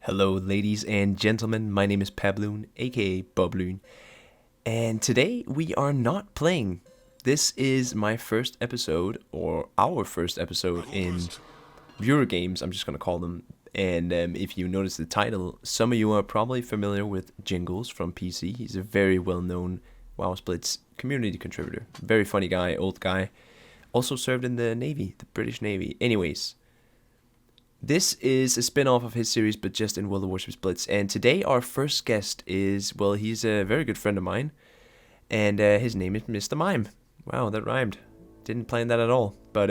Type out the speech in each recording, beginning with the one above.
Hello, ladies and gentlemen. My name is PabLoon, aka BobLyn, and today we are not playing. This is my first episode, or our first episode in viewer games. I'm just gonna call them. And if you notice the title, some of you are probably familiar with Jingles from PC. He's a very well-known WoWsplits community contributor. Very funny guy, old guy. Also served in the Navy, the British Navy. Anyways. This is a spin-off of his series, but just in World of Warship Blitz. And today our first guest is, well, he's a very good friend of mine. And his name is Mr. Mime. Wow, that rhymed. Didn't plan that at all. But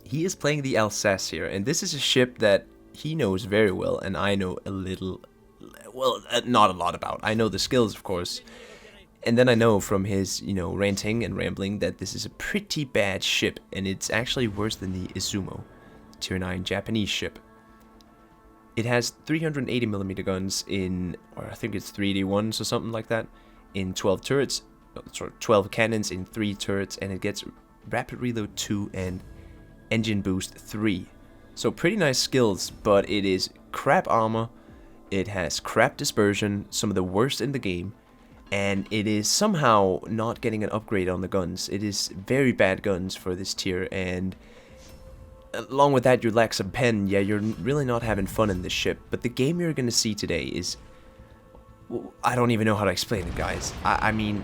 he is playing the Alsace here. And this is a ship that he knows very well, and I know a little, well, not a lot about. I know the skills, of course. And then I know from his, ranting and rambling that this is a pretty bad ship. And it's actually worse than the Izumo. Tier 9 Japanese ship. It has 380mm guns in, or I think it's 381s or something like that, in 12 turrets, 12 cannons in 3 turrets, and it gets rapid reload 2 and engine boost 3. So pretty nice skills, but it is crap armor, it has crap dispersion, some of the worst in the game, and it is somehow not getting an upgrade on the guns. It is very bad guns for this tier, and along with that, you lack some pen. Yeah, you're really not having fun in this ship. But the game you're going to see today is... I don't even know how to explain it, guys. I mean,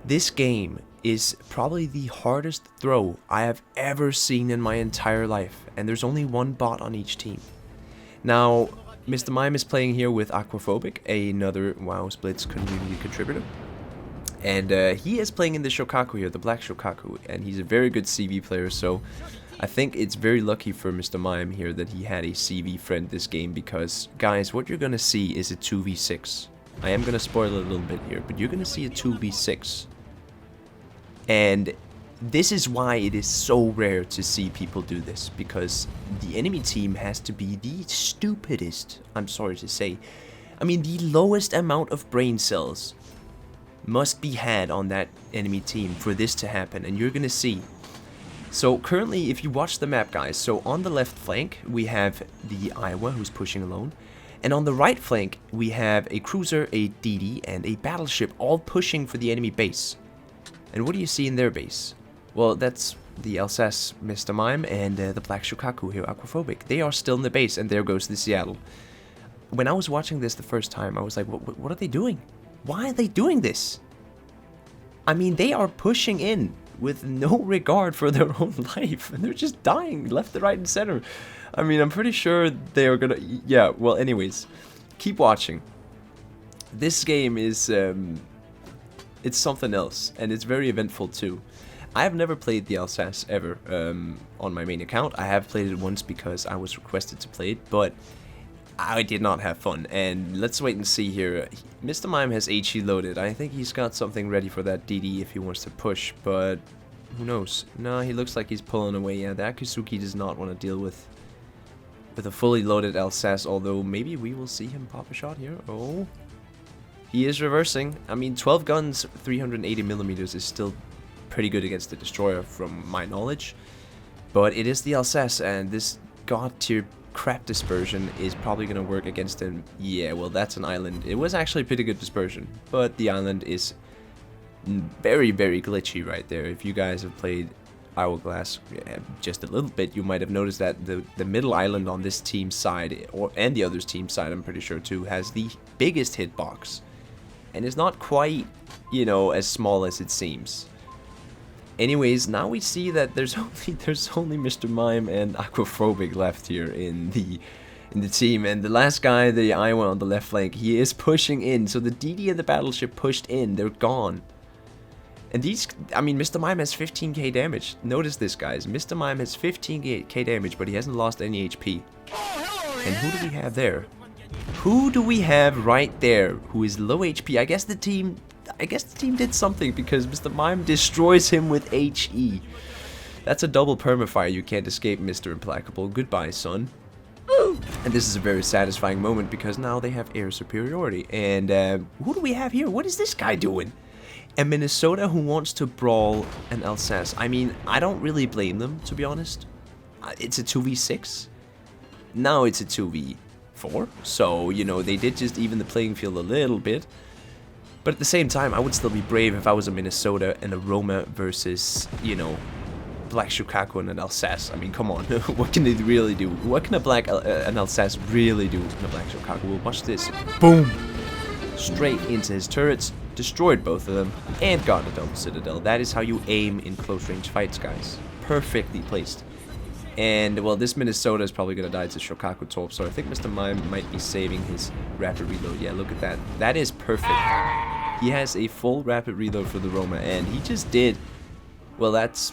this game is probably the hardest throw I have ever seen in my entire life. And there's only one bot on each team. Now, Mr. Mime is playing here with Aquaphobic, another WoWsplits community contributor. And he is playing in the Shokaku here, the Black Shokaku. And he's a very good CV player, so... I think it's very lucky for Mr. Mime here that he had a CV friend this game, because, guys, what you're going to see is a 2v6. I am going to spoil it a little bit here, but you're going to see a 2v6. And this is why it is so rare to see people do this, because the enemy team has to be the stupidest, I'm sorry to say. I mean, the lowest amount of brain cells must be had on that enemy team for this to happen, and you're going to see. So currently, if you watch the map, guys, so on the left flank, we have the Iowa who's pushing alone. And on the right flank, we have a cruiser, a DD, and a battleship all pushing for the enemy base. And what do you see in their base? Well, that's the Alsace Mr. Mime and the Black Shokaku here, Aquaphobic. They are still in the base, and there goes the Seattle. When I was watching this the first time, I was like, what are they doing? Why are they doing this? I mean, they are pushing in with no regard for their own life, and they're just dying left, right, and center. I mean, I'm pretty sure they are gonna... Yeah, well, anyways, keep watching. This game is... it's something else, and it's very eventful too. I have never played the Alsace ever on my main account. I have played it once because I was requested to play it, but I did not have fun. And let's wait and see here. Mr. Mime has HE loaded. I think he's got something ready for that DD if he wants to push, but who knows? No, he looks like he's pulling away. Yeah, the Akatsuki does not want to deal with a fully loaded Alsace, although maybe we will see him pop a shot here. Oh, he is reversing. I mean, 12 guns, 380mm is still pretty good against the destroyer from my knowledge, but it is the Alsace, and this god tier crap dispersion is probably going to work against him. Yeah, well, that's an island. It was actually pretty good dispersion, but the island is very, very glitchy right there. If you guys have played Hourglass just a little bit, you might have noticed that the middle island on this team's side, and the other's team's side, I'm pretty sure too, has the biggest hitbox, and is not quite, as small as it seems. Anyways, now we see that there's only Mr. Mime and Aquaphobic left here in the team, and the last guy, the Iowa on the left flank, he is pushing in. So the DD and the battleship pushed in, they're gone. And these, I mean, Mr. Mime has 15k damage. Notice this, guys. Mr. Mime has 15k damage, but he hasn't lost any HP. And who do we have there? Who do we have right there who is low HP? I guess the team did something, because Mr. Mime destroys him with HE. That's a double permafire. You can't escape, Mr. Implacable. Goodbye, son. And this is a very satisfying moment, because now they have air superiority. And who do we have here? What is this guy doing? A Minnesota who wants to brawl an Alsace. I mean, I don't really blame them, to be honest. It's a 2v6. Now it's a 2v before. So, you know, they did just even the playing field a little bit. But at the same time, I would still be brave if I was a Minnesota and a Roma versus, you know, Black Shukaku and an Alsace. I mean, come on. What can they really do? What can an Alsace really do in a Black Shukaku? Well, watch this. Boom! Straight into his turrets. Destroyed both of them. And got a double citadel. That is how you aim in close range fights, guys. Perfectly placed. And, well, this Minnesota is probably going to die to Shokaku Torp, so I think Mr. Mime might be saving his rapid reload. Yeah, look at that. That is perfect. He has a full rapid reload for the Roma, and he just did... Well, that's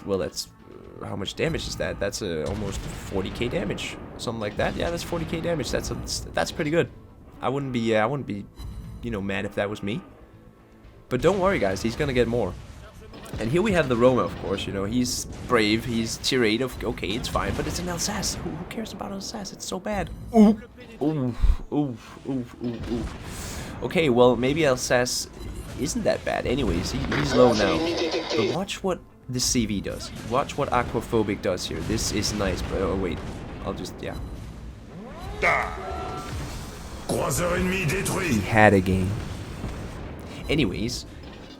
how much damage is that? That's almost 40k damage. Something like that. Yeah, that's 40k damage. That's pretty good. I wouldn't be, you know, mad if that was me. But don't worry, guys. He's going to get more. And here we have the Roma, of course, you know, he's brave, he's tier 8, okay, it's fine, but it's an Alsace. Who cares about Alsace? It's so bad. Ooh, ooh, ooh, ooh, ooh, ooh. Okay, well, maybe Alsace isn't that bad. Anyways, he's low now. But watch what this CV does. Watch what Aquaphobic does here. This is nice, but oh, wait. I'll just, yeah. He had a game. Anyways...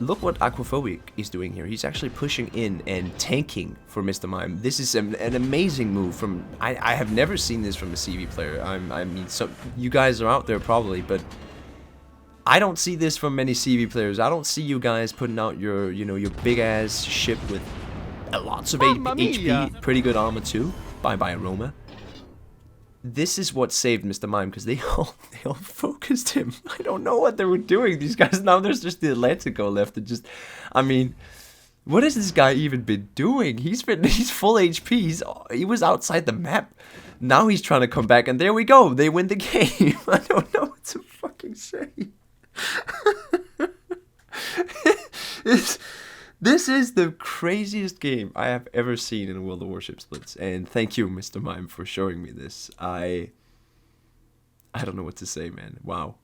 Look what Aquaphobic is doing here. He's actually pushing in and tanking for Mr. Mime. This is an amazing move from... I have never seen this from a CV player. I mean, you guys are out there probably, but... I don't see this from many CV players. I don't see you guys putting out your, you know, your big-ass ship with lots of HP, pretty good armor too. Bye-bye, Roma. This is what saved Mr. Mime, because they all focused him. I don't know what they were doing, these guys. Now there's just the Atlantico left, and just, I mean, what has this guy even been doing? He's full HP. He was outside the map. Now he's trying to come back, and there we go. They win the game. I don't know what to fucking say. This is the craziest game I have ever seen in World of Warships Blitz, and thank you, Mr. Mime, for showing me this. I don't know what to say, man. Wow,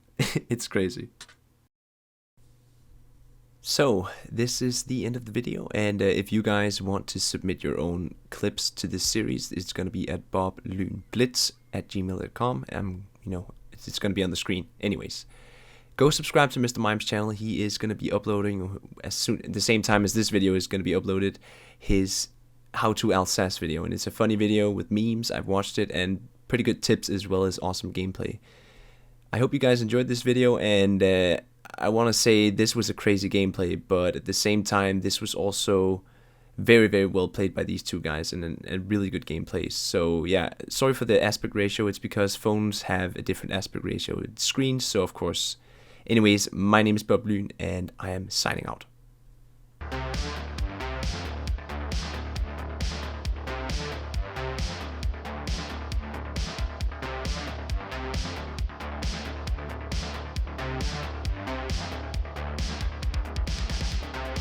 it's crazy. So, this is the end of the video, and if you guys want to submit your own clips to this series, it's going to be at boblynblitz@gmail.com. You know, it's going to be on the screen. Anyways. Go subscribe to Mr. Mime's channel. He is going to be uploading at the same time as this video is going to be uploaded, his How to Alsace video. And it's a funny video with memes. I've watched it, and pretty good tips as well as awesome gameplay. I hope you guys enjoyed this video, and I want to say this was a crazy gameplay, but at the same time, this was also very, very well played by these two guys, and really good gameplay. So yeah, sorry for the aspect ratio. It's because phones have a different aspect ratio with screens, so of course... Anyways, my name is BobLyn, and I am signing out.